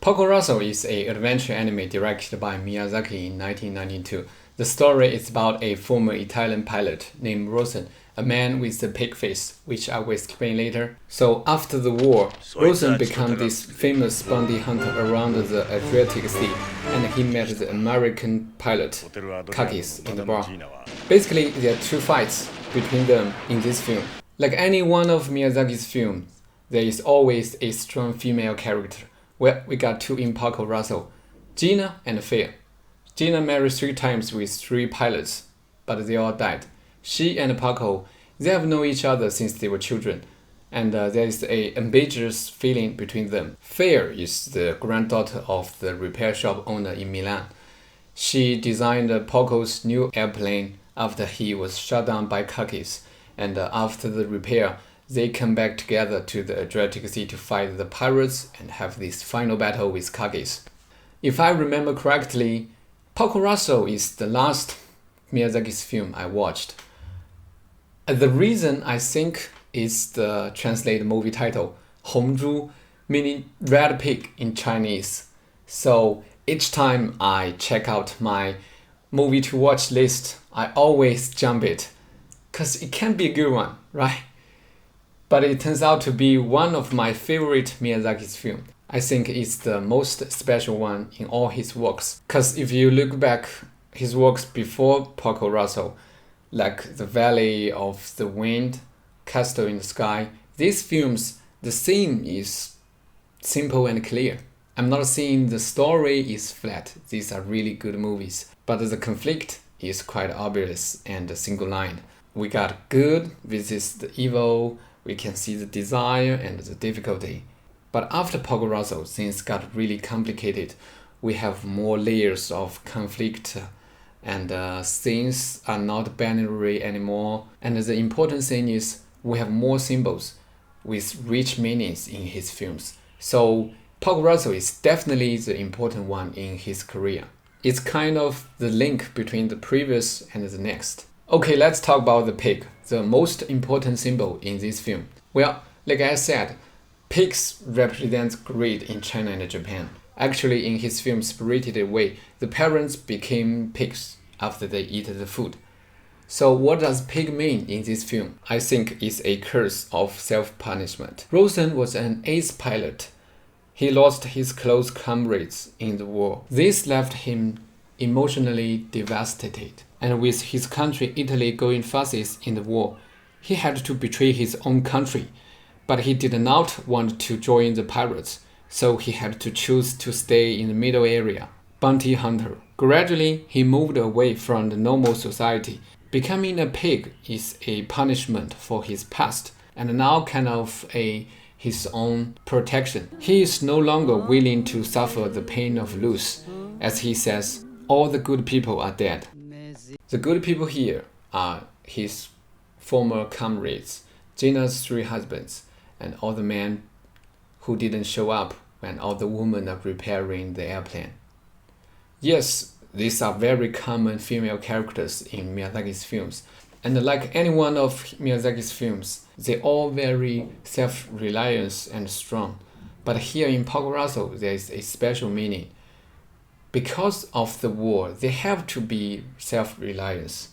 Porco Rosso is an adventure anime directed by Miyazaki in 1992. The story is about a former Italian pilot named Rosen, a man with a pig face, which I will explain later. So after the war, Rosen became this famous bounty hunter around the Adriatic Sea, and he met the American pilot, Kakis, in the bar. Basically, there are two fights between them in this film. Like any one of Miyazaki's films, there is always a strong female character. Well, we got two in Porco Rosso, Gina and Faye. Gina married 3 times with 3 pilots, but they all died. She and Porco, they have known each other since they were children, and there is an ambiguous feeling between them. Faye is the granddaughter of the repair shop owner in Milan. She designed Porco's new airplane after he was shot down by Kakis, and after the repair, they come back together to the Adriatic Sea to fight the pirates and have this final battle with Kakis. If I remember correctly, Porco Rosso is the last Miyazaki's film I watched. The reason I think is the translated movie title, 红猪, meaning red pig in Chinese. So each time I check out my movie to watch list, I always jump it, because it can be a good one, right? But it turns out to be one of my favorite Miyazaki's film. I think it's the most special one in all his works. Because if you look back his works before Porco Rosso, like The Valley of the Wind, Castle in the Sky, these films, the theme is simple and clear. I'm not saying the story is flat. These are really good movies. But the conflict is quite obvious and single-lined. We got good versus the evil. We can see the desire and the difficulty. But after Porco Rosso, things got really complicated. We have more layers of conflict, and things are not binary anymore. And the important thing is we have more symbols with rich meanings in his films. So Porco Rosso is definitely the important one in his career. It's kind of the link between the previous and the next. Okay, let's talk about the pig, the most important symbol in this film. Well, like I said, pigs represent greed in China and Japan. Actually, in his film Spirited Away, the parents became pigs after they eat the food. So what does pig mean in this film? I think it's a curse of self-punishment. Rosen was an ace pilot. He lost his close comrades in the war. This left him emotionally devastated. And with his country Italy going fascist in the war, he had to betray his own country. But he did not want to join the pirates, so he had to choose to stay in the middle area, bounty hunter. Gradually, he moved away from the normal society. Becoming a pig is a punishment for his past, and now kind of his own protection. He is no longer willing to suffer the pain of loss. As he says, all the good people are dead. The good people here are his former comrades, Gina's 3 husbands, and all the men who didn't show up when all the women are repairing the airplane. Yes, these are very common female characters in Miyazaki's films. And like any one of Miyazaki's films, they're all very self-reliant and strong. But here in Porco Rosso, there is a special meaning. Because of the war, they have to be self-reliant.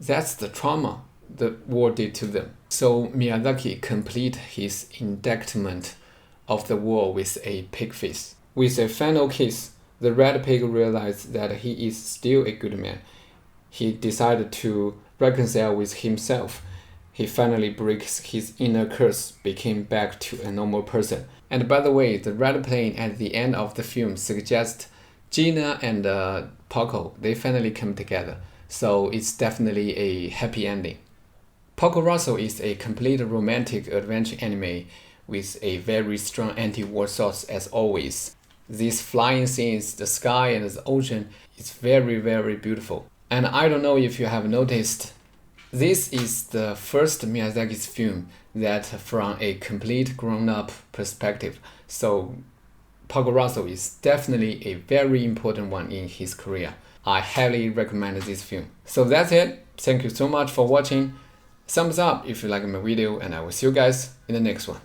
That's the trauma the war did to them. So Miyazaki complete his indictment of the war with a pig face. With a final kiss, the red pig realized that he is still a good man. He decided to reconcile with himself. He finally breaks his inner curse, became back to a normal person. And by the way, the red plane at the end of the film suggests Gina and Porco, they finally come together. So it's definitely a happy ending. Porco Rosso is a complete romantic adventure anime with a very strong anti-war thoughts as always. These flying scenes, the sky and the ocean, is very, very beautiful. And I don't know if you have noticed, this is the first Miyazaki's film that from a complete grown-up perspective. So Porco Rosso is definitely a very important one in his career. I highly recommend this film. So that's it. Thank you so much for watching. Thumbs up if you like my video, and I will see you guys in the next one.